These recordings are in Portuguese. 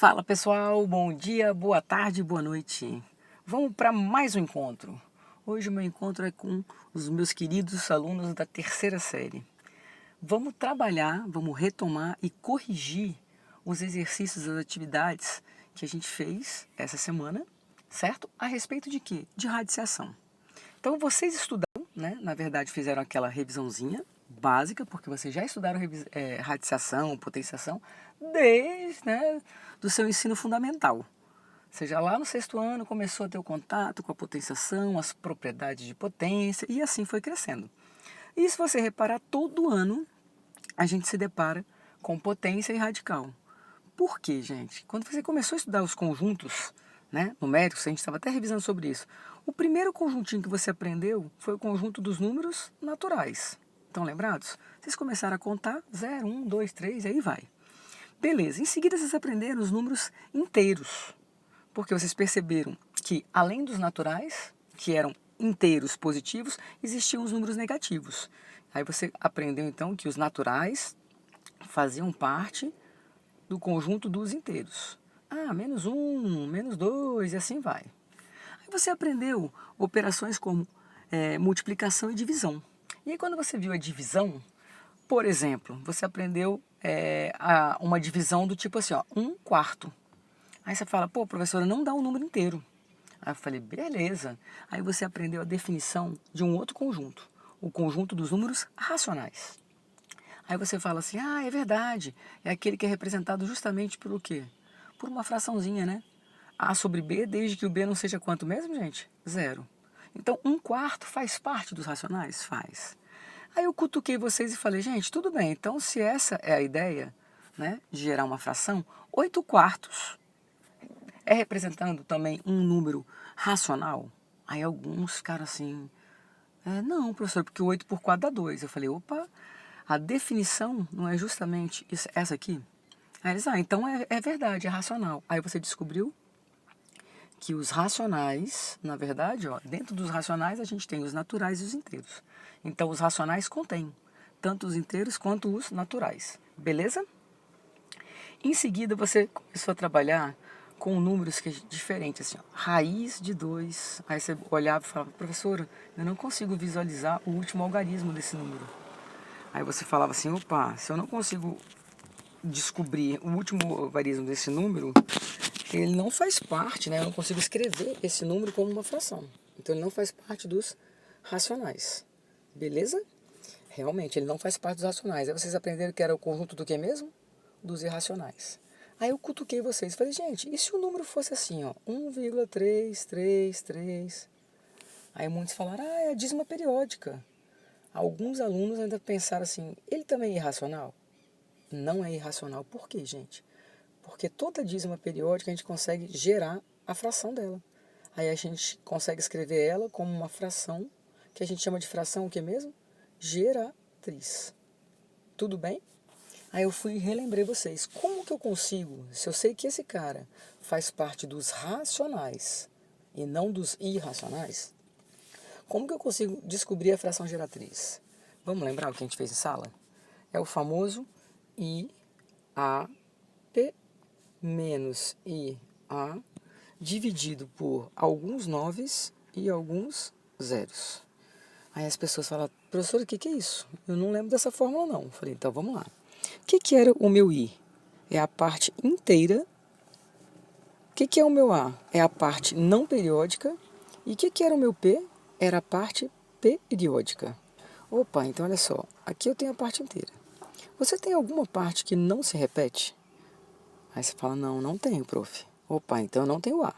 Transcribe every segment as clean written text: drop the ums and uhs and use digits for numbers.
Fala pessoal, bom dia, boa tarde, boa noite. Vamos para mais um encontro. Hoje o meu encontro é com os meus queridos alunos da terceira série. Vamos trabalhar, vamos retomar e corrigir os exercícios, as atividades que a gente fez essa semana, certo? A respeito de quê? De radiciação. Então vocês estudaram, né? Na verdade fizeram aquela revisãozinha básica, porque vocês já estudaram radiciação, potenciação, desde, né, do seu ensino fundamental. Ou seja, lá no sexto ano começou a ter o contato com a potenciação, as propriedades de potência, e assim foi crescendo. E se você reparar, todo ano a gente se depara com potência e radical. Por quê, gente? Quando você começou a estudar os conjuntos, né, numéricos, a gente estava até revisando sobre isso. O primeiro conjuntinho que você aprendeu foi o conjunto dos números naturais. Estão lembrados? Vocês começaram a contar 0, 1, 2, 3, e aí vai. Beleza, em seguida vocês aprenderam os números inteiros, porque vocês perceberam que além dos naturais, que eram inteiros positivos, existiam os números negativos. Aí você aprendeu então que os naturais faziam parte do conjunto dos inteiros. Ah, menos 1, menos 2 e assim vai. Aí você aprendeu operações como multiplicação e divisão. E aí quando você viu a divisão, por exemplo, você aprendeu uma divisão do tipo assim, ó, 1/4. Aí você fala, pô, professora, não dá um número inteiro. Aí eu falei, beleza. Aí você aprendeu a definição de um outro conjunto, o conjunto dos números racionais. Aí você fala assim, ah, é verdade, é aquele que é representado justamente por o quê? Por uma fraçãozinha, né? A sobre B, desde que o B não seja quanto mesmo, gente? 0. Então, 1/4 faz parte dos racionais? Faz. Aí eu cutuquei vocês e falei, gente, tudo bem, então se essa é a ideia, né, de gerar uma fração, 8/4 é representando também um número racional? Aí alguns ficaram assim, não, professor, porque 8/4 dá 2. Eu falei, opa, a definição não é justamente essa aqui? Aí eles, então é verdade, é racional. Aí você descobriu que os racionais, na verdade, ó, dentro dos racionais a gente tem os naturais e os inteiros. Então os racionais contêm tanto os inteiros quanto os naturais. Beleza? Em seguida você começou a trabalhar com números diferentes, assim, ó, raiz de 2. Aí você olhava e falava, professora, eu não consigo visualizar o último algarismo desse número. Aí você falava assim, opa, se eu não consigo descobrir o último algarismo desse número, ele não faz parte, né? Eu não consigo escrever esse número como uma fração. Então ele não faz parte dos racionais. Beleza? Realmente, ele não faz parte dos racionais. Aí vocês aprenderam que era o conjunto do que mesmo? Dos irracionais. Aí eu cutuquei vocês. Falei, gente, e se o número fosse assim, ó? 1,333? Aí muitos falaram, ah, é a dízima periódica. Alguns alunos ainda pensaram assim, ele também é irracional? Não é irracional. Por quê, gente? Porque toda dízima periódica a gente consegue gerar a fração dela. Aí a gente consegue escrever ela como uma fração, que a gente chama de fração o que mesmo? Geratriz. Tudo bem? Aí eu fui e relembrei vocês. Como que eu consigo, se eu sei que esse cara faz parte dos racionais e não dos irracionais, como que eu consigo descobrir a fração geratriz? Vamos lembrar o que a gente fez em sala? É o famoso IAP menos IA dividido por alguns noves e alguns zeros. Aí as pessoas falam, professor, o que é isso? Eu não lembro dessa fórmula não. Eu falei, então vamos lá. O que era o meu I? É a parte inteira. O que é o meu A? É a parte não periódica. E o que era o meu P? Era a parte periódica. Opa, então olha só. Aqui eu tenho a parte inteira. Você tem alguma parte que não se repete? Aí você fala, não, não tenho, prof. Opa, então eu não tenho A.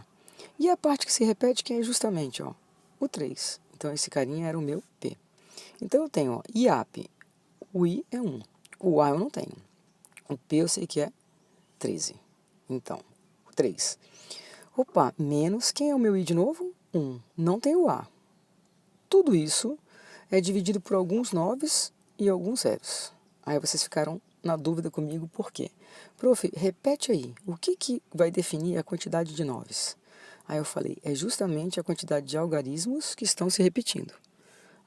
E a parte que se repete, que é justamente, ó, o 3. Então esse carinha era o meu P. Então eu tenho, ó, IAP. O I é 1. O A eu não tenho. O P eu sei que é 13. Então, 3. Opa, menos, quem é o meu I de novo? 1. Não tem o A. Tudo isso é dividido por alguns noves e alguns zeros. Aí vocês ficaram na dúvida comigo, por quê? Prof, repete aí, o que vai definir a quantidade de noves? Aí eu falei, é justamente a quantidade de algarismos que estão se repetindo.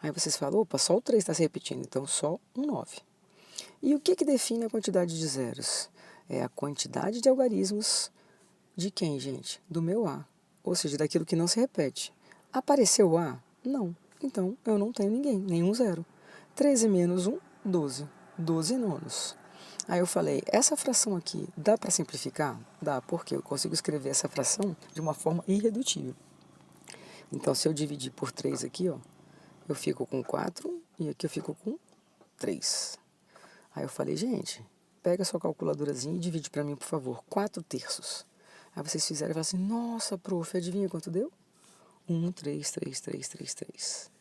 Aí vocês falam, opa, só o 3 está se repetindo, então só um 9. E o que define a quantidade de zeros? É a quantidade de algarismos De quem, gente? Do meu A. Ou seja, daquilo que não se repete. Apareceu A? Não. Então, eu não tenho ninguém, nenhum zero. 13 menos 1, 12. 12 nonos. Aí eu falei, essa fração aqui, dá para simplificar? Dá, porque eu consigo escrever essa fração de uma forma irredutível. Então, se eu dividir por 3 aqui, ó, eu fico com 4 e aqui eu fico com 3. Aí eu falei, gente, pega a sua calculadorazinha e divide para mim, por favor, 4 terços. Aí vocês fizeram e falaram assim, nossa, prof, adivinha quanto deu? 1, 3, 3, 3, 3, 3.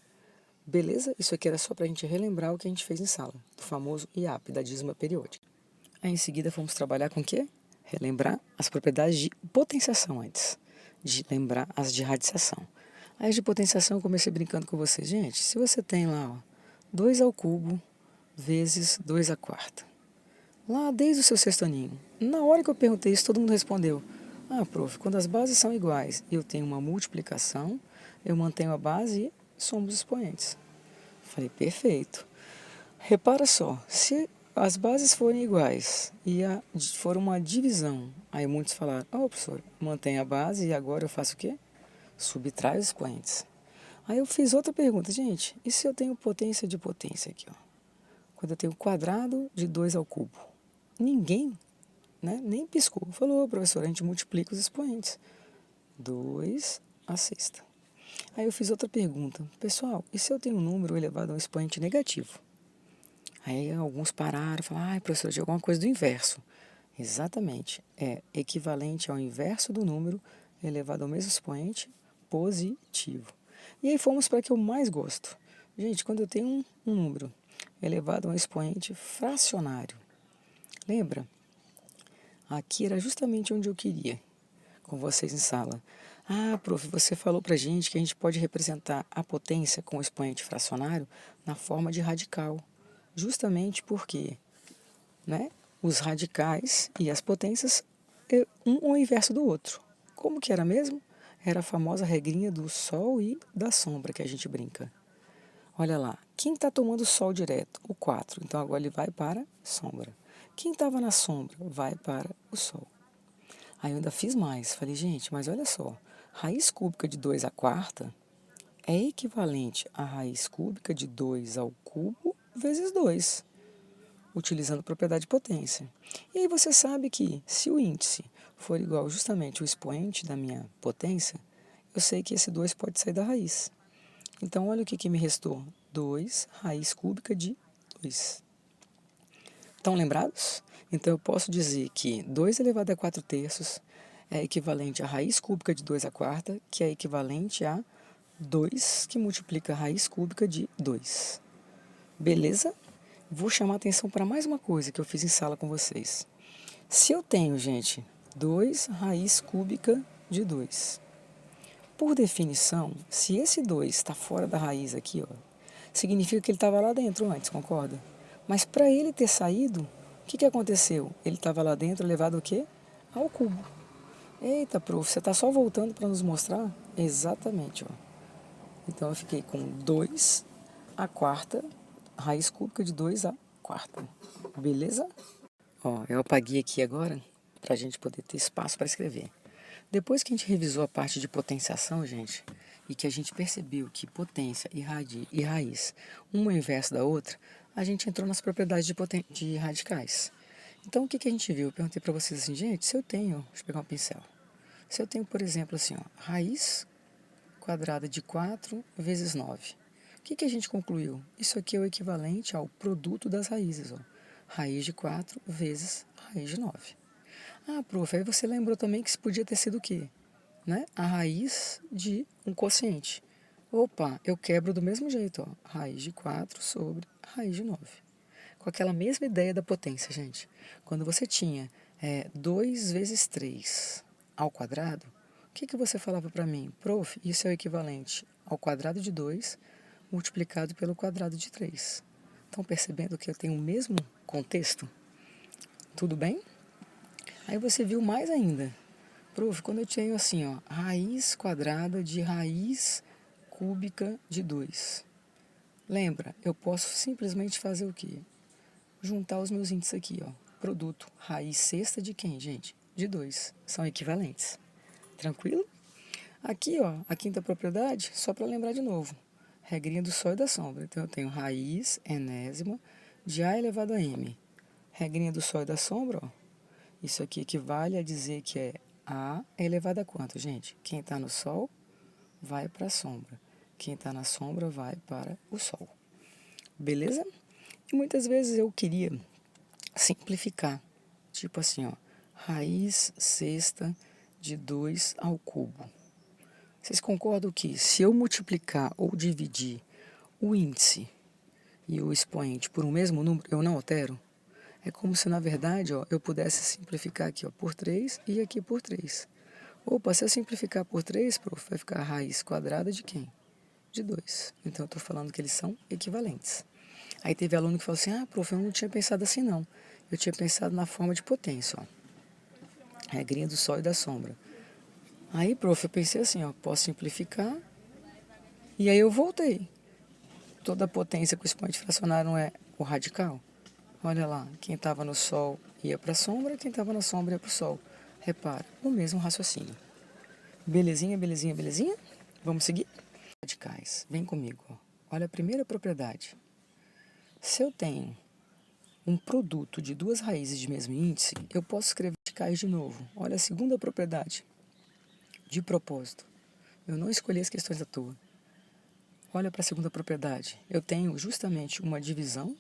Beleza? Isso aqui era só para a gente relembrar o que a gente fez em sala, do famoso IAP, da dízima periódica. Aí em seguida fomos trabalhar com o quê? Relembrar as propriedades de potenciação antes, de lembrar as de radiação. Aí as de potenciação eu comecei brincando com vocês. Gente, se você tem lá, ó, 2 ao cubo vezes 2 à quarta. Lá desde o seu sexto aninho. Na hora que eu perguntei isso, todo mundo respondeu. Ah, prof, quando as bases são iguais e eu tenho uma multiplicação, eu mantenho a base e somos expoentes. Falei, perfeito. Repara só, se as bases forem iguais e for uma divisão, aí muitos falaram, professor, mantém a base e agora eu faço o quê? Subtrai os expoentes. Aí eu fiz outra pergunta, gente, e se eu tenho potência de potência aqui, ó? Quando eu tenho quadrado de 2 ao cubo? Ninguém, né, nem piscou. Falou, professor, a gente multiplica os expoentes. 2 à sexta. Aí eu fiz outra pergunta, pessoal, e se eu tenho um número elevado a um expoente negativo? Aí alguns pararam e falaram, professor, de alguma coisa do inverso. Exatamente, é equivalente ao inverso do número elevado ao mesmo expoente positivo. E aí fomos para a que eu mais gosto. Gente, quando eu tenho um número elevado a um expoente fracionário, lembra? Aqui era justamente onde eu queria, com vocês em sala. Prof, você falou pra gente que a gente pode representar a potência com o expoente fracionário na forma de radical. Justamente porque, né, os radicais e as potências, um o inverso do outro. Como que era mesmo? Era a famosa regrinha do sol e da sombra que a gente brinca. Olha lá, quem está tomando sol direto? O 4. Então agora ele vai para a sombra. Quem estava na sombra vai para o sol. Aí eu ainda fiz mais. Falei, gente, mas olha só. Raiz cúbica de 2 à quarta é equivalente à raiz cúbica de 2 ao cubo vezes 2, utilizando a propriedade de potência. E aí você sabe que se o índice for igual justamente ao expoente da minha potência, eu sei que esse 2 pode sair da raiz. Então, olha o que me restou. 2 raiz cúbica de 2. Estão lembrados? Então, eu posso dizer que 2 elevado a 4 terços é equivalente à raiz cúbica de 2 à quarta, que é equivalente a 2 que multiplica a raiz cúbica de 2. Beleza? Vou chamar atenção para mais uma coisa que eu fiz em sala com vocês. Se eu tenho, gente, 2 raiz cúbica de 2. Por definição, se esse 2 está fora da raiz aqui, ó, significa que ele estava lá dentro antes, concorda? Mas para ele ter saído, o que aconteceu? Ele estava lá dentro, elevado ao quê? Ao cubo. Eita, prof, você está só voltando para nos mostrar? Exatamente, ó. Então eu fiquei com 2 à quarta, raiz cúbica de 2 à quarta. Beleza? Ó, eu apaguei aqui agora para a gente poder ter espaço para escrever. Depois que a gente revisou a parte de potenciação, gente, e que a gente percebeu que potência e raiz, uma é o inverso da outra, a gente entrou nas propriedades de radicais. Então, o que a gente viu? Eu perguntei para vocês assim, gente, se eu tenho, deixa eu pegar um pincel. Se eu tenho, por exemplo, assim, ó, raiz quadrada de 4 vezes 9. O que a gente concluiu? Isso aqui é o equivalente ao produto das raízes, ó. Raiz de 4 vezes raiz de 9. Prof, aí você lembrou também que isso podia ter sido o quê? Né? A raiz de um quociente. Opa, eu quebro do mesmo jeito, ó. Raiz de 4 sobre raiz de 9. Com aquela mesma ideia da potência, gente. Quando você tinha 2 vezes 3 ao quadrado, o que você falava para mim? Prof, isso é o equivalente ao quadrado de 2 multiplicado pelo quadrado de 3. Estão percebendo que eu tenho o mesmo contexto? Tudo bem? Aí você viu mais ainda. Prof, quando eu tenho assim, ó, raiz quadrada de raiz cúbica de 2. Lembra, eu posso simplesmente fazer o quê? Juntar os meus índices aqui, ó. Produto, raiz sexta de quem, gente? de 2. São equivalentes. Tranquilo? Aqui, ó, a quinta propriedade, só para lembrar de novo. Regrinha do sol e da sombra. Então, eu tenho raiz enésima de A elevado a M. Regrinha do sol e da sombra, ó. Isso aqui equivale a dizer que é A elevado a quanto, gente? Quem está no sol vai para a sombra. Quem está na sombra vai para o sol. Beleza? E muitas vezes eu queria simplificar. Tipo assim, ó. Raiz sexta de 2 ao cubo. Vocês concordam que se eu multiplicar ou dividir o índice e o expoente por um mesmo número, eu não altero? É como se, na verdade, ó, eu pudesse simplificar aqui ó, por 3 e aqui por 3. Opa, se eu simplificar por 3, prof, vai ficar a raiz quadrada de quem? De 2. Então, eu estou falando que eles são equivalentes. Aí teve aluno que falou assim, ah, prof, eu não tinha pensado assim, não. Eu tinha pensado na forma de potência, ó. Regrinha do sol e da sombra. Aí, prof, eu pensei assim, ó, posso simplificar, e aí eu voltei. Toda a potência com o expoente fracionário não é o radical? Olha lá, quem estava no sol ia para a sombra, quem estava na sombra ia para o sol. Repara, o mesmo raciocínio. Belezinha, belezinha, belezinha? Vamos seguir? Radicais, vem comigo. Ó. Olha a primeira propriedade. Se eu tenho um produto de duas raízes de mesmo índice, eu posso escrever radicais de novo. Olha a segunda propriedade. De propósito. Eu não escolhi as questões à toa. Olha para a segunda propriedade. Eu tenho justamente uma divisão.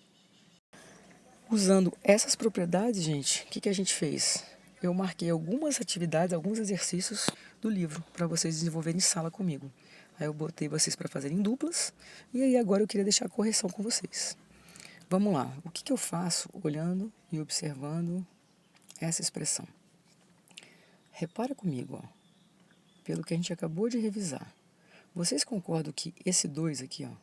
Usando essas propriedades, gente, o que a gente fez? Eu marquei algumas atividades, alguns exercícios do livro para vocês desenvolverem em sala comigo. Aí eu botei vocês para fazerem duplas e aí agora eu queria deixar a correção com vocês. Vamos lá, o que eu faço olhando e observando essa expressão? Repara comigo, ó, pelo que a gente acabou de revisar. Vocês concordam que esse 2 aqui, ó,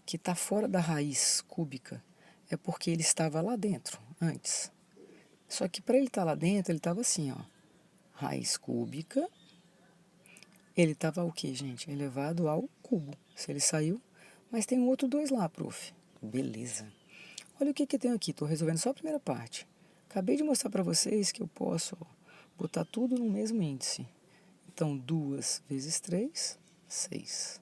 que está fora da raiz cúbica, é porque ele estava lá dentro antes? Só que para ele estar lá dentro, ele estava assim, ó. Raiz cúbica. Ele estava o quê, gente? Elevado ao cubo. Se ele saiu. Mas tem um outro 2 lá, prof. Beleza. Olha o que eu tenho aqui. Estou resolvendo só a primeira parte. Acabei de mostrar para vocês que eu posso ó, botar tudo no mesmo índice. Então, 2 vezes 3, 6.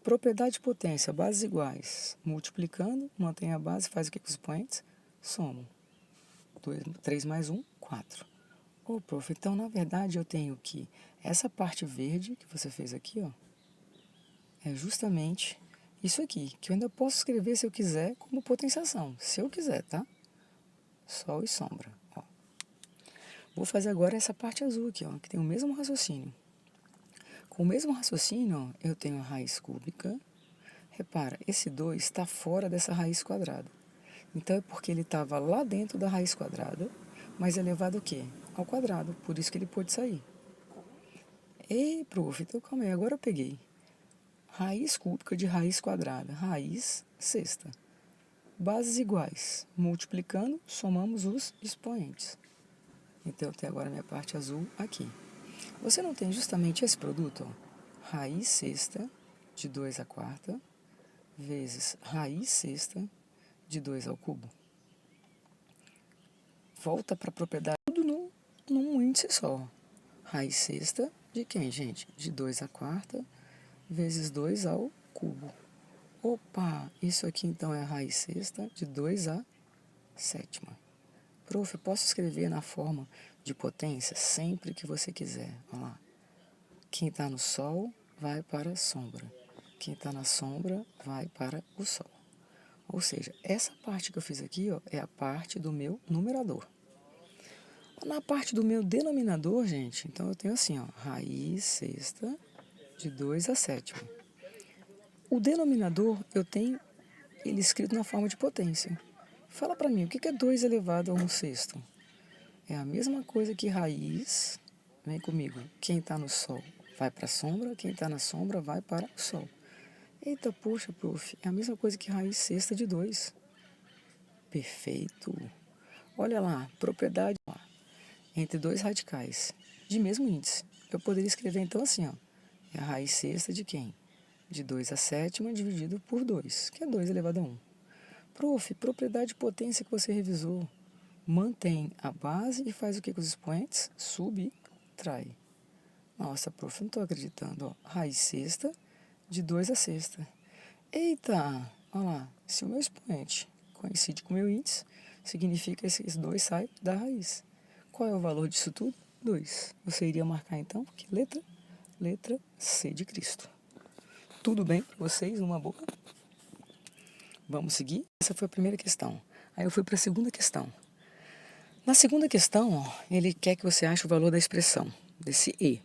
Propriedade de potência, bases iguais. Multiplicando, mantém a base, faz o que com os expoentes? Somam. 3 mais 1, 4. Ô, prof, então, na verdade, eu tenho que essa parte verde que você fez aqui, ó, é justamente isso aqui, que eu ainda posso escrever, se eu quiser, como potenciação. Se eu quiser, tá? Sol e sombra, ó. Vou fazer agora essa parte azul aqui, ó, que tem o mesmo raciocínio. Com o mesmo raciocínio, ó, eu tenho a raiz cúbica. Repara, esse 2 está fora dessa raiz quadrada. Então, é porque ele estava lá dentro da raiz quadrada, mas elevado o quê? Ao quadrado, por isso que ele pôde sair. Ei, prof, então calma aí, agora eu peguei. Raiz cúbica de raiz quadrada, raiz sexta. Bases iguais, multiplicando, somamos os expoentes. Então, eu tenho agora a minha parte azul aqui. Você não tem justamente esse produto, ó? Raiz sexta de 2 à quarta, vezes raiz sexta de 2 ao cubo. Volta para a propriedade, tudo num índice só. Raiz sexta de quem, gente? De 2 à quarta, vezes 2 ao cubo. Opa, isso aqui então é a raiz sexta de 2 à sétima. Prof, eu posso escrever na forma de potência sempre que você quiser. Olha lá. Quem está no sol vai para a sombra. Quem está na sombra vai para o sol. Ou seja, essa parte que eu fiz aqui ó, é a parte do meu numerador. Na parte do meu denominador, gente, então eu tenho assim, ó, raiz sexta de 2 à sétima. O denominador, eu tenho ele escrito na forma de potência. Fala para mim, o que é 2 elevado a 1 sexto? É a mesma coisa que raiz, vem comigo, quem está no sol vai para a sombra, quem está na sombra vai para o sol. Eita, poxa, prof, é a mesma coisa que raiz sexta de 2. Perfeito. Olha lá, propriedade ó, entre dois radicais de mesmo índice. Eu poderia escrever então assim, ó, é a raiz sexta de quem? De 2 à sétima dividido por 2, que é 2 elevado a 1. Prof, propriedade de potência que você revisou. Mantém a base e faz o que com os expoentes? Subtrai. Nossa, prof, não estou acreditando. Ó. Raiz sexta de 2 a sexta. Eita! Olha lá. Se o meu expoente coincide com o meu índice, significa que esses 2 saem da raiz. Qual é o valor disso tudo? 2. Você iria marcar então que letra? Letra C de Cristo. Tudo bem para vocês? Uma boa? Vamos seguir? Essa foi a primeira questão. Aí eu fui para a segunda questão. Na segunda questão, ó, ele quer que você ache o valor da expressão, desse E.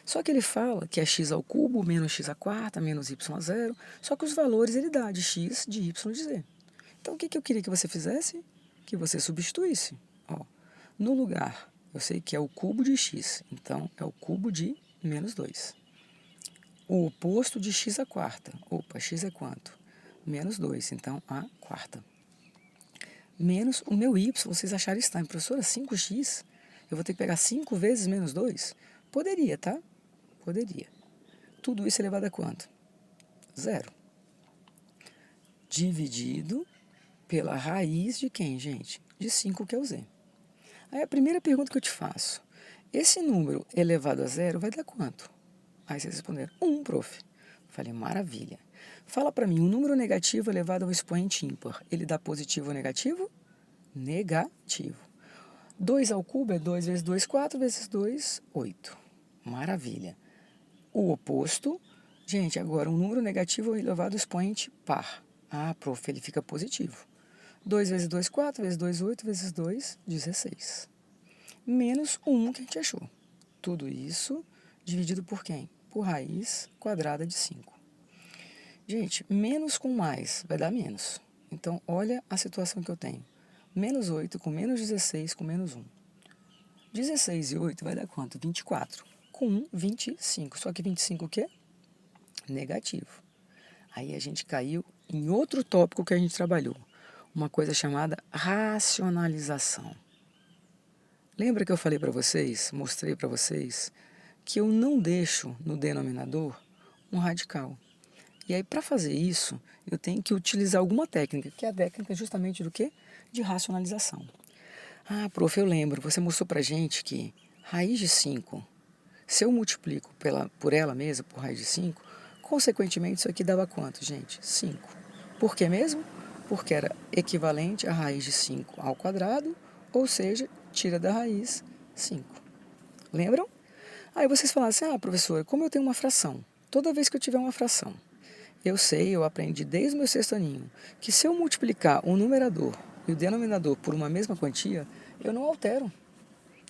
Só que ele fala que é x ao cubo menos x à quarta menos y a zero, só que os valores ele dá de x, de y, de z. Então o que eu queria que você fizesse? Que você substituísse. Ó, no lugar, eu sei que é o cubo de x, então é o cubo de menos 2. O oposto de x à quarta. Opa, x é quanto? Menos 2, então a quarta. Menos o meu y, vocês acharam estranho. Professora, 5x? Eu vou ter que pegar 5 vezes menos 2? Poderia, tá? Poderia. Tudo isso elevado a quanto? 0. Dividido pela raiz de quem, gente? De 5, que é o z. Aí a primeira pergunta que eu te faço. Esse número elevado a 0 vai dar quanto? Aí vocês responderam, 1, prof. Falei, maravilha. Fala para mim, um número negativo elevado ao expoente ímpar, ele dá positivo ou negativo? Negativo. 2 ao cubo é 2 vezes 2, 4 vezes 2, 8. Maravilha. O oposto, gente, agora um número negativo elevado ao expoente par. Ah, prof, ele fica positivo. 2 vezes 2, 4 vezes 2, 8 vezes 2, 16. Menos o 1 que a gente achou. Tudo isso dividido por quem? Por raiz quadrada de 5. Gente, menos com mais vai dar menos. Então, olha a situação que eu tenho. Menos 8 com menos 16 com menos 1. 16 e 8 vai dar quanto? 24. Com 1, 25. Só que 25 o quê? Negativo. Aí a gente caiu em outro tópico que a gente trabalhou. Uma coisa chamada racionalização. Lembra que eu falei para vocês, mostrei para vocês, que eu não deixo no denominador um radical. E aí, para fazer isso, eu tenho que utilizar alguma técnica, que é a técnica justamente do quê? De racionalização. Ah, prof, eu lembro, você mostrou para gente que raiz de 5, se eu multiplico por ela mesma, por raiz de 5, consequentemente isso aqui dava quanto, gente? 5. Por que mesmo? Porque era equivalente a raiz de 5 ao quadrado, ou seja, tira da raiz 5. Lembram? Aí vocês falaram assim, ah, professora, como eu tenho uma fração, toda vez que eu tiver uma fração, eu aprendi desde o meu sexto aninho, que se eu multiplicar o numerador e o denominador por uma mesma quantia, eu não altero.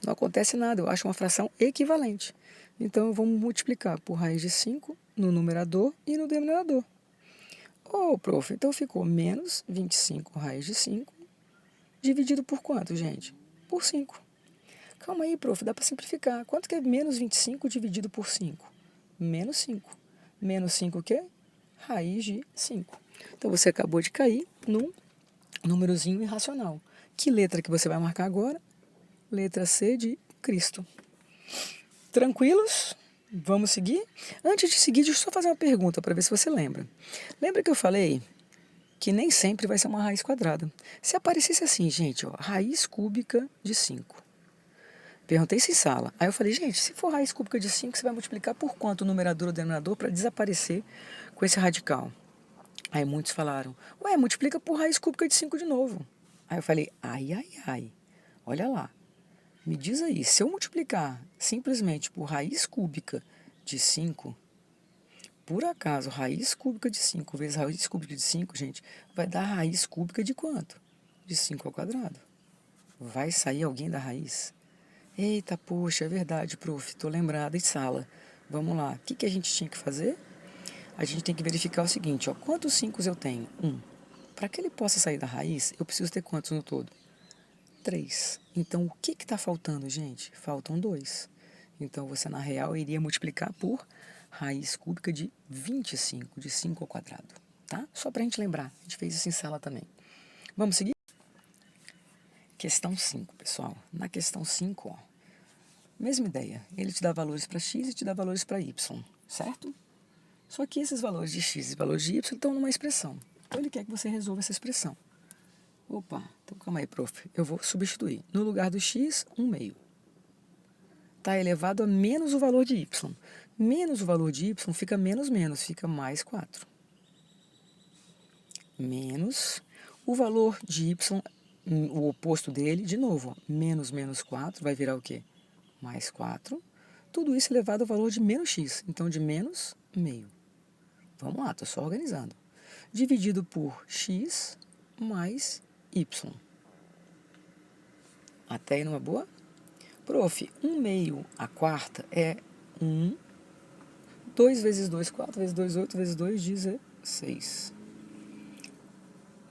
Não acontece nada, eu acho uma fração equivalente. Então, vamos multiplicar por raiz de 5 no numerador e no denominador. Ô, prof, então ficou menos 25 raiz de 5 dividido por quanto, gente? Por 5. Calma aí, prof, dá para simplificar. Quanto que é menos 25 dividido por 5? Menos 5. Menos 5 o quê? Raiz de 5. Então, você acabou de cair num númerozinho irracional. Que letra que você vai marcar agora? Letra C de Cristo. Tranquilos? Vamos seguir? Antes de seguir, deixa eu só fazer uma pergunta para ver se você lembra. Lembra que eu falei que nem sempre vai ser uma raiz quadrada? Se aparecesse assim, gente, ó, raiz cúbica de 5. Perguntei se em sala. Aí eu falei, gente, se for raiz cúbica de 5, você vai multiplicar por quanto o numerador ou denominador para desaparecer com esse radical? Aí muitos falaram, ué, multiplica por raiz cúbica de 5 de novo. Aí eu falei, ai, ai, ai, olha lá. Me diz aí, se eu multiplicar simplesmente por raiz cúbica de 5, por acaso, raiz cúbica de 5 vezes raiz cúbica de 5, gente, vai dar raiz cúbica de quanto? De 5 ao quadrado. Vai sair alguém da raiz? Eita, poxa, é verdade, prof, estou lembrada em sala. Vamos lá, o que a gente tinha que fazer? A gente tem que verificar o seguinte, ó, quantos 5 eu tenho? 1. Para que ele possa sair da raiz, eu preciso ter quantos no todo? 3. Então, o que está faltando, gente? Faltam 2. Então, você, na real, iria multiplicar por raiz cúbica de 25, de 5 ao quadrado. Tá? Só para a gente lembrar. A gente fez isso em sala também. Vamos seguir? Questão 5, pessoal. Na questão 5, ó, mesma ideia. Ele te dá valores para x e te dá valores para y, certo? Só que esses valores de x e valores de y estão numa expressão. Então, ele quer que você resolva essa expressão. Opa, então calma aí, prof. Eu vou substituir. No lugar do x, 1 meio. Está elevado a menos o valor de y. Menos o valor de y fica menos menos, fica mais 4. Menos o valor de y, o oposto dele, de novo, ó, menos menos 4, vai virar o quê? Mais 4. Tudo isso elevado ao valor de menos x, então de menos meio. Vamos lá, estou só organizando. Dividido por x mais y. Até aí numa boa? Prof, 1 meio a quarta é 1. 2 vezes 2, 4 vezes 2, 8 vezes 2, 16.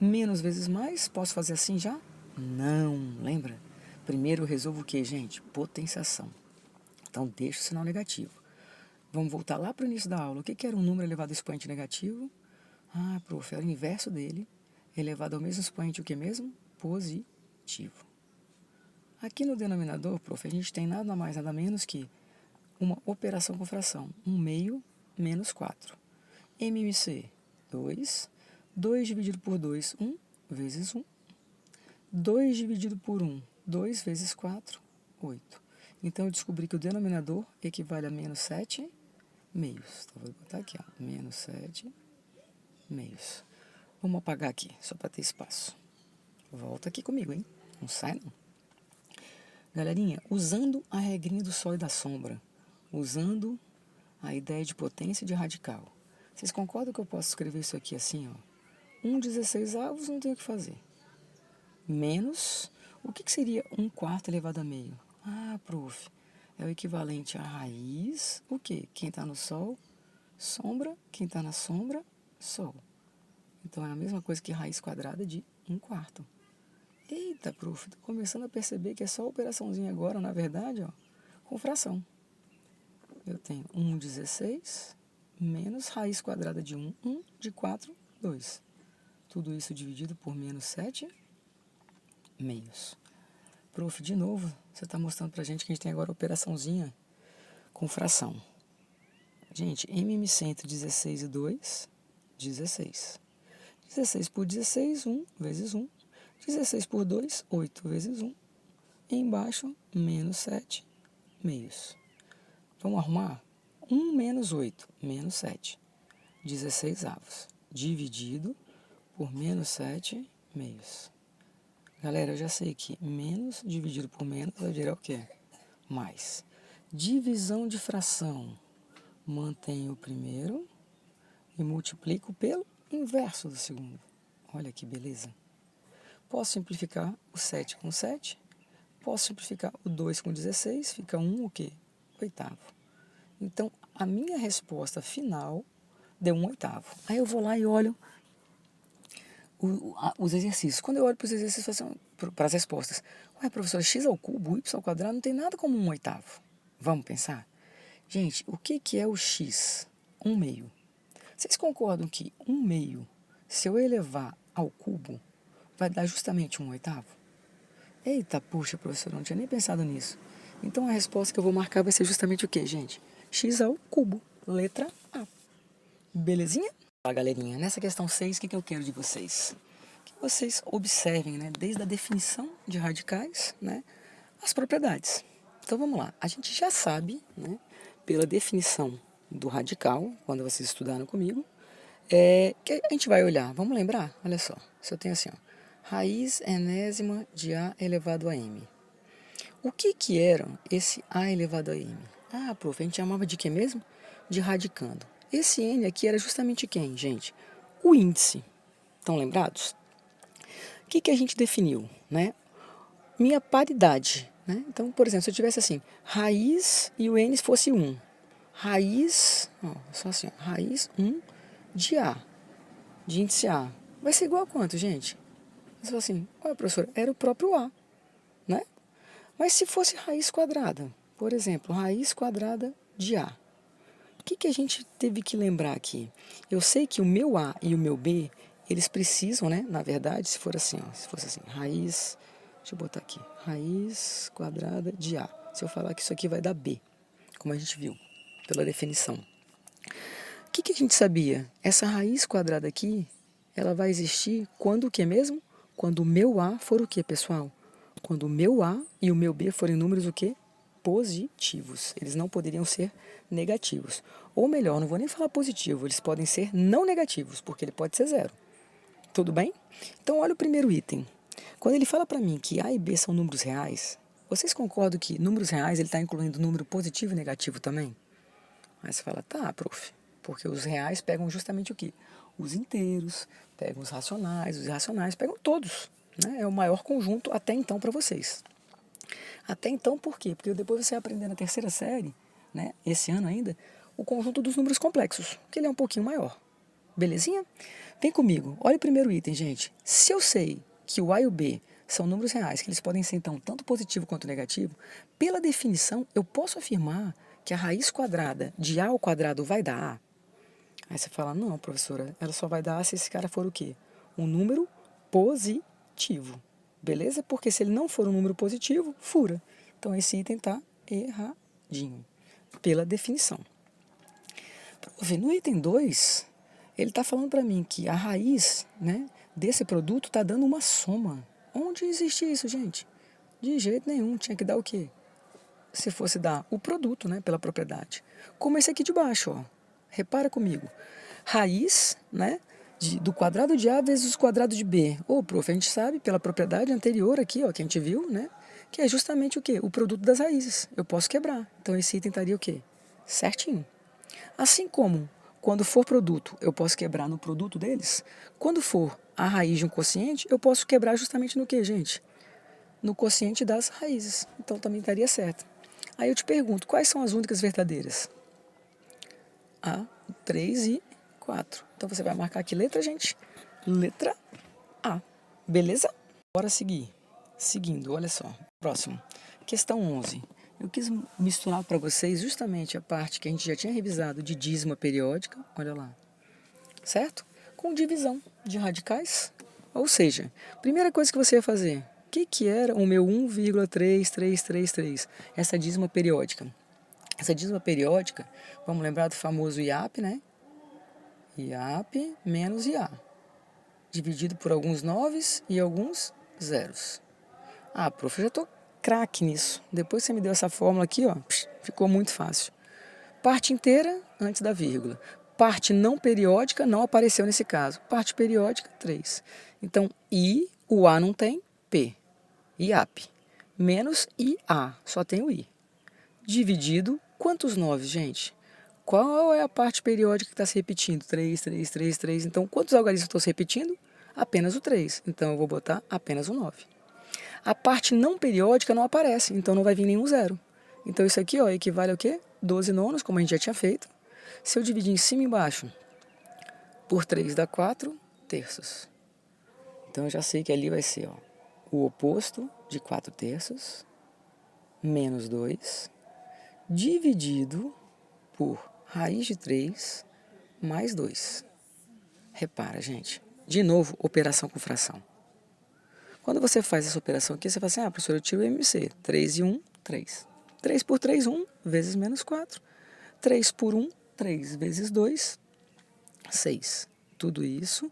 Menos vezes mais, posso fazer assim já? Não, lembra? Primeiro eu resolvo o que, gente? Potenciação. Então deixa o sinal negativo. Vamos voltar lá para o início da aula. O que era um número elevado ao expoente negativo? Ah, prof, era o inverso dele. Elevado ao mesmo expoente, o que mesmo? Positivo. Aqui no denominador, prof, a gente tem nada mais, nada menos que uma operação com fração. 1 meio menos 4. MMC, 2. 2 dividido por 2, 1 vezes 1. 2 dividido por 1, 2 vezes 4, 8. Então, eu descobri que o denominador equivale a menos 7 meios. Então, vou botar aqui, ó, menos 7 meios. Vamos apagar aqui, só para ter espaço. Volta aqui comigo, hein? Não sai, não. Galerinha, usando a regrinha do sol e da sombra, usando a ideia de potência e de radical, vocês concordam que eu posso escrever isso aqui assim, ó? 1/16, não tem o que fazer. Menos, o que seria 1/4 elevado a meio? Ah, prof, é o equivalente a raiz, o quê? Quem está no sol, sombra, quem está na sombra, sol. Então, é a mesma coisa que raiz quadrada de 1/4. Eita, prof, tô começando a perceber que é só operaçãozinha agora, na verdade, ó, com fração. Eu tenho 1/16 menos raiz quadrada de 1, 1 de 4, 2. Tudo isso dividido por menos 7 meios. Prof, de novo, você está mostrando para a gente que a gente tem agora operaçãozinha com fração. Gente, MMC entre 16 e 2, 16. 16 por 16, 1 vezes 1. 16 por 2, 8 vezes 1. E embaixo, menos 7 meios. Vamos arrumar? 1 menos 8, menos 7. 16 avos. Dividido por menos 7 meios. Galera, eu já sei que menos dividido por menos vai virar o quê? Mais. Divisão de fração. Mantenho o primeiro e multiplico pelo inverso do segundo. Olha que beleza. Posso simplificar o 7 com 7. Posso simplificar o 2 com 16. Fica 1 o quê? Oitavo. Então, a minha resposta final deu 1/8. Aí eu vou lá e olho os exercícios. Quando eu olho para os exercícios, para as respostas, ué, professor, x ao cubo, y ao quadrado, não tem nada como 1/8. Vamos pensar? Gente, o que é o x? 1 meio. Vocês concordam que 1 meio, se eu elevar ao cubo, vai dar justamente 1/8? Eita, puxa, professor, não tinha nem pensado nisso. Então, a resposta que eu vou marcar vai ser justamente o quê, gente? X ao cubo, letra A. Belezinha? Tá, galerinha, nessa questão 6, o que eu quero de vocês? Que vocês observem, né, desde a definição de radicais, né, as propriedades. Então, vamos lá. A gente já sabe, né, pela definição do radical, quando vocês estudaram comigo, que a gente vai olhar, vamos lembrar? Olha só, se eu tenho assim, ó, raiz enésima de A elevado a M. O que era esse A elevado a M? Ah, prof, a gente chamava de quê mesmo? De radicando. Esse N aqui era justamente quem, gente? O índice. Estão lembrados? O que a gente definiu, né? Minha paridade, né? Então, por exemplo, se eu tivesse assim, raiz e o N fosse 1. Raiz, ó, só assim, ó, raiz 1 de A, de índice A. Vai ser igual a quanto, gente? Você fala assim, olha, professor, era o próprio A, né? Mas se fosse raiz quadrada, por exemplo, raiz quadrada de A. O que a gente teve que lembrar aqui? Eu sei que o meu A e o meu B, eles precisam, né? Na verdade, se for assim, ó, se fosse assim, raiz, deixa eu botar aqui, raiz quadrada de A. Se eu falar que isso aqui vai dar B, como a gente viu, pela definição. O que a gente sabia? Essa raiz quadrada aqui, ela vai existir quando o que mesmo? Quando o meu A for o quê, pessoal? Quando o meu A e o meu B forem números o quê? Positivos. Eles não poderiam ser negativos. Ou melhor, não vou nem falar positivo, eles podem ser não negativos, porque ele pode ser zero. Tudo bem? Então, olha o primeiro item. Quando ele fala para mim que A e B são números reais, vocês concordam que números reais ele está incluindo número positivo e negativo também? Aí você fala, tá, prof, porque os reais pegam justamente o quê? Os inteiros, pegam os racionais, os irracionais, pegam todos. Né? É o maior conjunto até então para vocês. Até então, por quê? Porque depois você aprender na terceira série, né, esse ano ainda, o conjunto dos números complexos, que ele é um pouquinho maior. Belezinha? Vem comigo, olha o primeiro item, gente. Se eu sei que o A e o B são números reais, que eles podem ser, então, tanto positivo quanto negativo, pela definição, eu posso afirmar que a raiz quadrada de A ao quadrado vai dar A? Aí você fala, não, professora, ela só vai dar A se esse cara for o quê? Um número positivo. Beleza? Porque se ele não for um número positivo, fura. Então, esse item está erradinho, pela definição. Prof, no item 2, ele está falando para mim que a raiz, né, desse produto está dando uma soma. Onde existe isso, gente? De jeito nenhum. Tinha que dar o quê? Se fosse dar o produto, né, pela propriedade. Como esse aqui de baixo, ó. Repara comigo. Raiz, né, do quadrado de A vezes o quadrado de B. Ô, prof, a gente sabe pela propriedade anterior aqui, ó, que a gente viu, né, que é justamente o quê? O produto das raízes. Eu posso quebrar. Então, esse item estaria o quê? Certinho. Assim como, quando for produto, eu posso quebrar no produto deles, quando for a raiz de um quociente, eu posso quebrar justamente no quê, gente? No quociente das raízes. Então, também estaria certo. Aí eu te pergunto, quais são as únicas verdadeiras? A, 3 e 4. Então, você vai marcar aqui letra, gente? Letra A. Beleza? Bora seguir. Seguindo, olha só. Próximo. Questão 11. Eu quis misturar para vocês justamente a parte que a gente já tinha revisado de dízima periódica, olha lá, certo? Com divisão de radicais. Ou seja, primeira coisa que você ia fazer, o que era o meu 1,3333? Essa dízima periódica. Essa dízima periódica, vamos lembrar do famoso IAP, né? IAP menos IA, dividido por alguns noves e alguns zeros. Ah, prof, eu já estou craque nisso. Depois que você me deu essa fórmula aqui, ó, ficou muito fácil. Parte inteira antes da vírgula. Parte não periódica não apareceu nesse caso. Parte periódica, 3. Então, I, o A não tem, P. IAP. Menos IA, só tem o I. Dividido, quantos noves, gente? Qual é a parte periódica que está se repetindo? 3, 3, 3, 3. Então, quantos algarismos estão se repetindo? Apenas o 3. Então, eu vou botar apenas o 9. A parte não periódica não aparece, então não vai vir nenhum zero. Então, isso aqui ó, equivale ao quê? 12 nonos, como a gente já tinha feito. Se eu dividir em cima e embaixo por 3 dá 4 terços. Então, eu já sei que ali vai ser ó, o oposto de 4 terços, menos 2, dividido por raiz de 3 mais 2. Repara, gente. De novo, operação com fração. Quando você faz essa operação aqui, você fala assim, professor, eu tiro o MC. 3 e 1, 3. 3 por 3, 1, vezes menos 4. 3 por 1, 3 vezes 2, 6. Tudo isso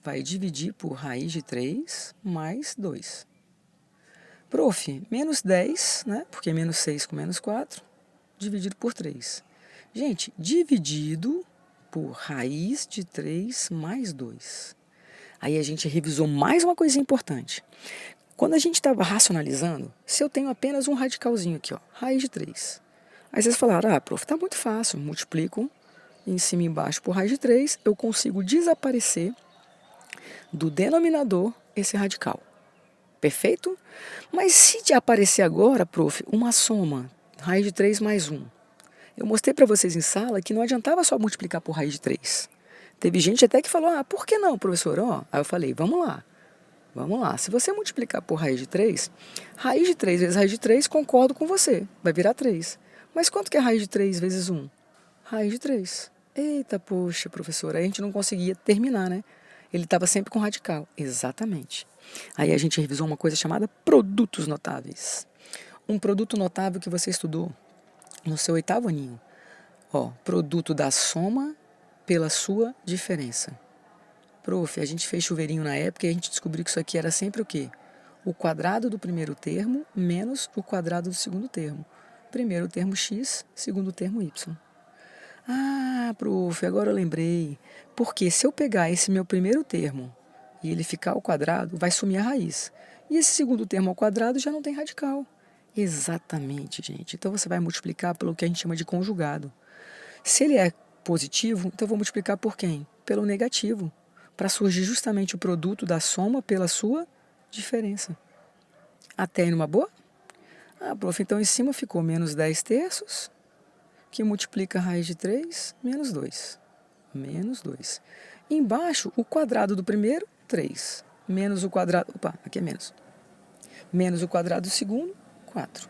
vai dividir por raiz de 3 mais 2. Prof, menos 10, né? Porque menos 6 com menos 4, dividido por 3. Gente, dividido por raiz de 3 mais 2. Aí a gente revisou mais uma coisinha importante. Quando a gente estava racionalizando, se eu tenho apenas um radicalzinho aqui, ó, raiz de 3. Aí vocês falaram, prof, tá muito fácil, multiplico em cima e embaixo por raiz de 3, eu consigo desaparecer do denominador esse radical. Perfeito? Mas se aparecer agora, prof, uma soma, raiz de 3 mais 1. Eu mostrei para vocês em sala que não adiantava só multiplicar por raiz de 3. Teve gente até que falou, por que não, professor? Aí eu falei, vamos lá. Se você multiplicar por raiz de 3 vezes raiz de 3, concordo com você, vai virar 3. Mas quanto que é raiz de 3 vezes 1? Raiz de 3. Eita, poxa, professor, aí a gente não conseguia terminar, né? Ele estava sempre com radical. Exatamente. Aí a gente revisou uma coisa chamada produtos notáveis. Um produto notável que você estudou no seu 8º aninho. Produto da soma pela sua diferença. Prof, a gente fez chuveirinho na época e a gente descobriu que isso aqui era sempre o quê? O quadrado do primeiro termo menos o quadrado do segundo termo. Primeiro termo x, segundo termo y. Ah, prof, agora eu lembrei. Porque se eu pegar esse meu primeiro termo e ele ficar ao quadrado, vai sumir a raiz. E esse segundo termo ao quadrado já não tem radical. Exatamente, gente. Então você vai multiplicar pelo que a gente chama de conjugado. Se ele é positivo, então eu vou multiplicar por quem? Pelo negativo, para surgir justamente o produto da soma pela sua diferença. Até aí numa boa? Ah, prof, então em cima ficou menos 10 terços, que multiplica a raiz de 3, menos 2. Menos 2. Embaixo, o quadrado do primeiro, 3. Menos o quadrado... Opa, aqui é menos. Menos o quadrado do segundo, 4.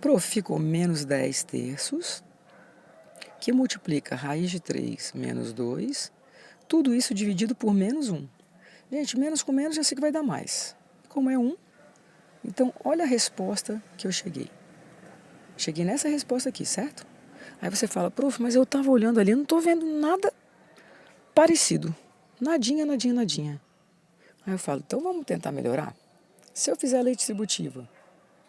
Prof, ficou menos 10 terços, que multiplica a raiz de 3 menos 2. Tudo isso dividido por menos 1. Gente, menos com menos já sei que vai dar mais. Como é 1, então olha a resposta que eu cheguei. Cheguei nessa resposta aqui, certo? Aí você fala, prof, mas eu estava olhando ali, não estou vendo nada parecido. Nadinha, nadinha, nadinha. Aí eu falo, então vamos tentar melhorar? Se eu fizer a lei distributiva,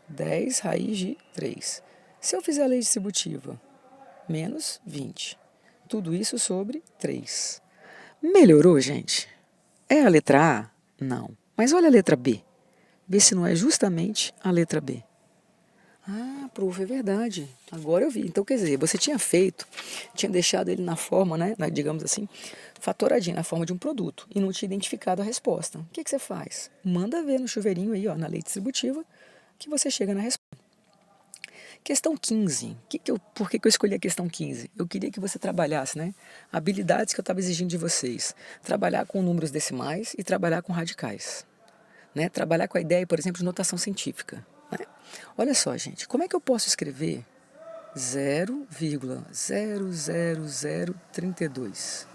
10 raiz de 3. Se eu fizer a lei distributiva, menos 20. Tudo isso sobre 3. Melhorou, gente? É a letra A? Não. Mas olha a letra B. Vê se não é justamente a letra B. Ah, prof, é verdade. Agora eu vi. Então, quer dizer, você tinha deixado ele na forma, né, digamos assim, fatoradinho, na forma de um produto, e não tinha identificado a resposta. O que você faz? Manda ver no chuveirinho aí, ó, na lei distributiva, que você chega na resposta. Questão 15. Por que eu escolhi a questão 15? Eu queria que você trabalhasse, né, habilidades que eu estava exigindo de vocês. Trabalhar com números decimais e trabalhar com radicais. Né? Trabalhar com a ideia, por exemplo, de notação científica. Né? Olha só, gente, como é que eu posso escrever 0,00032?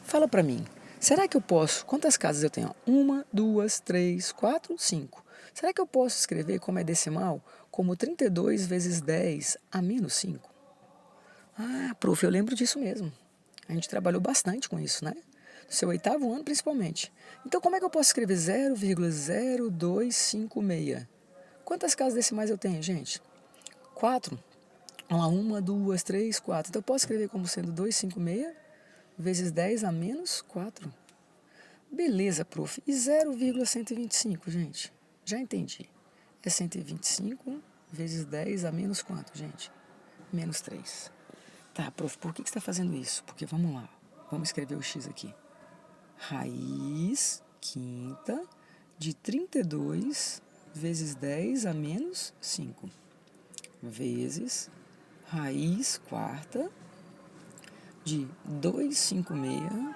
Fala para mim, será que eu posso, quantas casas eu tenho? 1, 2, 3, 4, 5. Será que eu posso escrever como é decimal, como 32 vezes 10 a menos 5? Ah, prof, eu lembro disso mesmo. A gente trabalhou bastante com isso, né? No seu 8º ano, principalmente. Então, como é que eu posso escrever 0,0256? Quantas casas decimais eu tenho, gente? 4. Vamos lá, 1, 2, 3, 4. Então, eu posso escrever como sendo 256 vezes 10 a menos 4. Beleza, prof. E 0,125, gente? Já entendi. É 125 vezes 10 a menos quanto, gente? Menos 3. Tá, prof, por que você está fazendo isso? Porque, vamos lá, vamos escrever o x aqui. Raiz quinta de 32 vezes 10 a menos 5, vezes raiz quarta de 256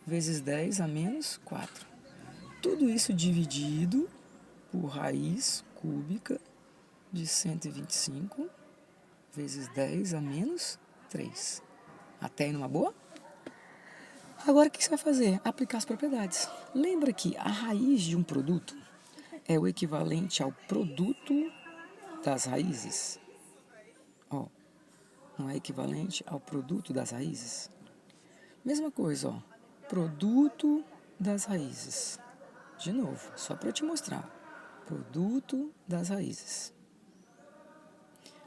vezes 10 a menos 4. Tudo isso dividido por raiz cúbica de 125 vezes 10 a menos 3. Até aí numa boa? Agora o que você vai fazer? Aplicar as propriedades. Lembra que a raiz de um produto é o equivalente ao produto das raízes? Ó, não é equivalente ao produto das raízes? Mesma coisa, ó. Produto das raízes. De novo, só para te mostrar. Produto das raízes.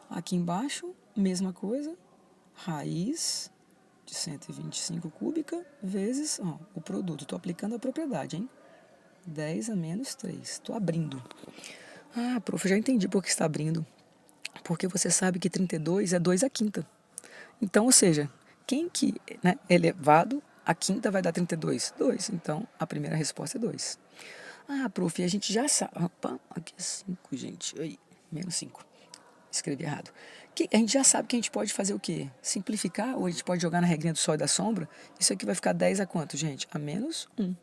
Aqui embaixo, mesma coisa. Raiz de 125 cúbica vezes o produto. Estou aplicando a propriedade, hein? 10 a menos 3. Estou abrindo. Ah, prof, já entendi por que está abrindo. Porque você sabe que 32 é 2 à quinta. Então, ou seja, quem que é elevado à quinta vai dar 32? 2. Então, a primeira resposta é 2. Ah, prof, a gente já sabe... Opa, aqui é 5, gente. Aí, menos 5. Escrevi errado. A gente já sabe que a gente pode fazer o quê? Simplificar, ou a gente pode jogar na regrinha do sol e da sombra. Isso aqui vai ficar 10 a quanto, gente? A menos 1.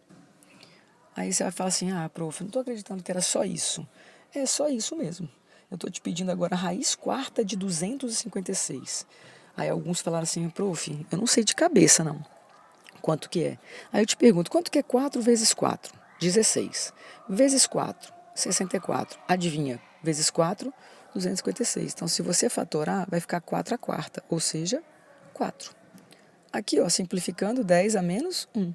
Aí você vai falar assim, ah, prof, não estou acreditando que era só isso. É só isso mesmo. Eu estou te pedindo agora a raiz quarta de 256. Aí alguns falaram assim, prof, eu não sei de cabeça não, quanto que é. Aí eu te pergunto, quanto que é 4 vezes 4? 16. Vezes 4, 64. Adivinha? Vezes 4, 256. Então, se você fatorar, vai ficar 4 a quarta, ou seja, 4. Aqui, ó, simplificando, 10 a menos 1.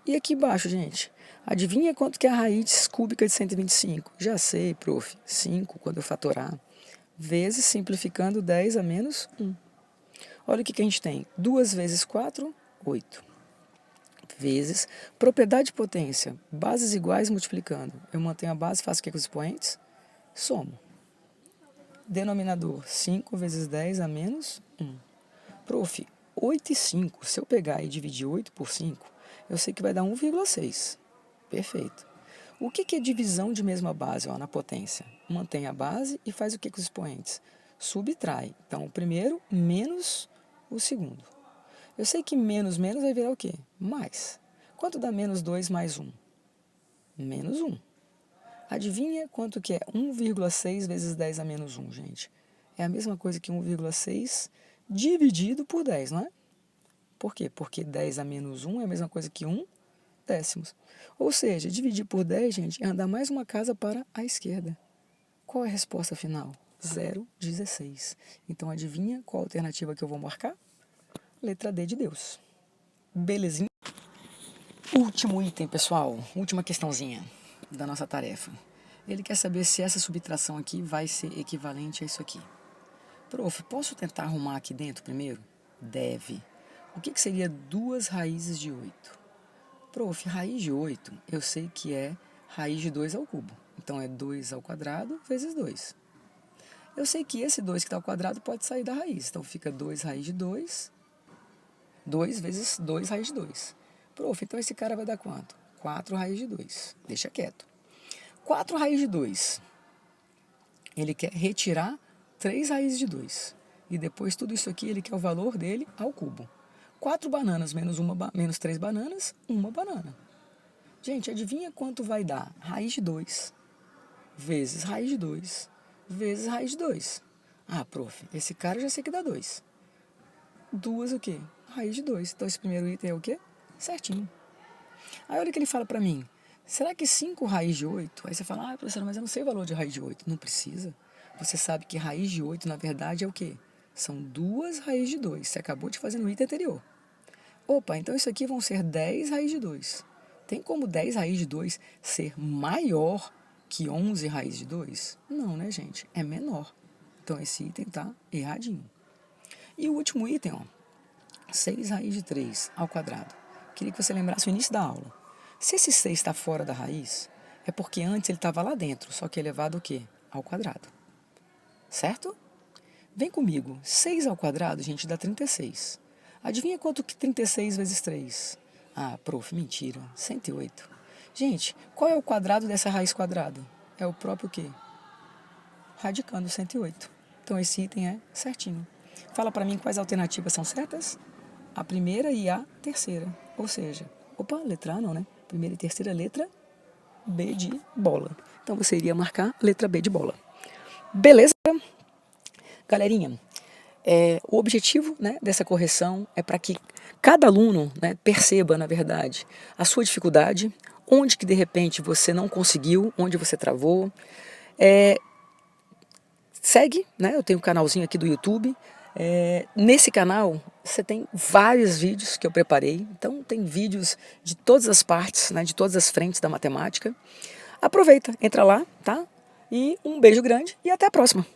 E aqui embaixo, gente, adivinha quanto que é a raiz cúbica de 125? Já sei, prof. 5 quando eu fatorar, vezes simplificando 10 a menos 1. Olha o que a gente tem. 2 vezes 4, 8. Vezes propriedade de potência, bases iguais multiplicando. Eu mantenho a base, faço o que com os expoentes? Somo. Denominador, 5 vezes 10 a menos 1. Prof, 8 e 5, se eu pegar e dividir 8 por 5, eu sei que vai dar 1,6. Perfeito. O que é divisão de mesma base? Ó, na potência. Mantém a base e faz o que com os expoentes? Subtrai. Então, o primeiro menos o segundo. Eu sei que menos menos vai virar o quê? Mais. Quanto dá menos 2 mais 1? Menos 1. Adivinha quanto que é 1,6 vezes 10 a menos 1, gente? É a mesma coisa que 1,6 dividido por 10, não é? Por quê? Porque 10 a menos 1 é a mesma coisa que 1 décimos. Ou seja, dividir por 10, gente, é andar mais uma casa para a esquerda. Qual é a resposta final? 0,16. Então, adivinha qual a alternativa que eu vou marcar? Letra D de Deus. Belezinha? Último item, pessoal. Última questãozinha da nossa tarefa. Ele quer saber se essa subtração aqui vai ser equivalente a isso aqui. Prof, posso tentar arrumar aqui dentro primeiro? Deve. O que seria 2 raízes de 8? Prof, raiz de 8 eu sei que é raiz de 2 ao cubo. Então é 2 ao quadrado vezes 2. Eu sei que esse 2 que está ao quadrado pode sair da raiz. Então fica 2 raiz de 2. 2 vezes 2 raiz de 2. Prof, então esse cara vai dar quanto? 4 raiz de 2. Deixa quieto. 4 raiz de 2. Ele quer retirar 3 raízes de 2. E depois tudo isso aqui ele quer o valor dele ao cubo. 4 bananas menos 3 bananas, 1 banana. Gente, adivinha quanto vai dar? Raiz de 2 vezes raiz de 2 vezes raiz de 2. Ah, prof, esse cara eu já sei que dá 2. 2 o quê? Raiz de 2. Então esse primeiro item é o quê? Certinho. Aí olha o que ele fala pra mim. Será que 5 raiz de 8? Aí você fala, professor, mas eu não sei o valor de raiz de 8. Não precisa. Você sabe que raiz de 8, na verdade, é o quê? São 2 raízes de 2. Você acabou de fazer no item anterior. Opa, então isso aqui vão ser 10 raiz de 2. Tem como 10 raiz de 2 ser maior que 11 raiz de 2? Não, né, gente? É menor. Então esse item tá erradinho. E o último item, ó. 6 raiz de 3 ao quadrado. Queria que você lembrasse o início da aula. Se esse 6 está fora da raiz, é porque antes ele estava lá dentro, só que elevado o quê? Ao quadrado. Certo? Vem comigo. 6 ao quadrado, gente, dá 36. Adivinha quanto que 36 vezes 3? Ah, prof, mentira. 108. Gente, qual é o quadrado dessa raiz quadrada? É o próprio quê? Radicando 108. Então esse item é certinho. Fala para mim quais alternativas são certas? A primeira e a terceira. Ou seja, letra A não, né? Primeira e terceira, letra B de bola. Então você iria marcar letra B de bola. Beleza? Galerinha, o objetivo, né, dessa correção é para que cada aluno, né, perceba, na verdade, a sua dificuldade, onde que de repente você não conseguiu, onde você travou. Segue, né, eu tenho um canalzinho aqui do YouTube. Nesse canal você tem vários vídeos que eu preparei, então tem vídeos de todas as partes, né, de todas as frentes da matemática. Aproveita, entra lá, tá? E um beijo grande e até a próxima!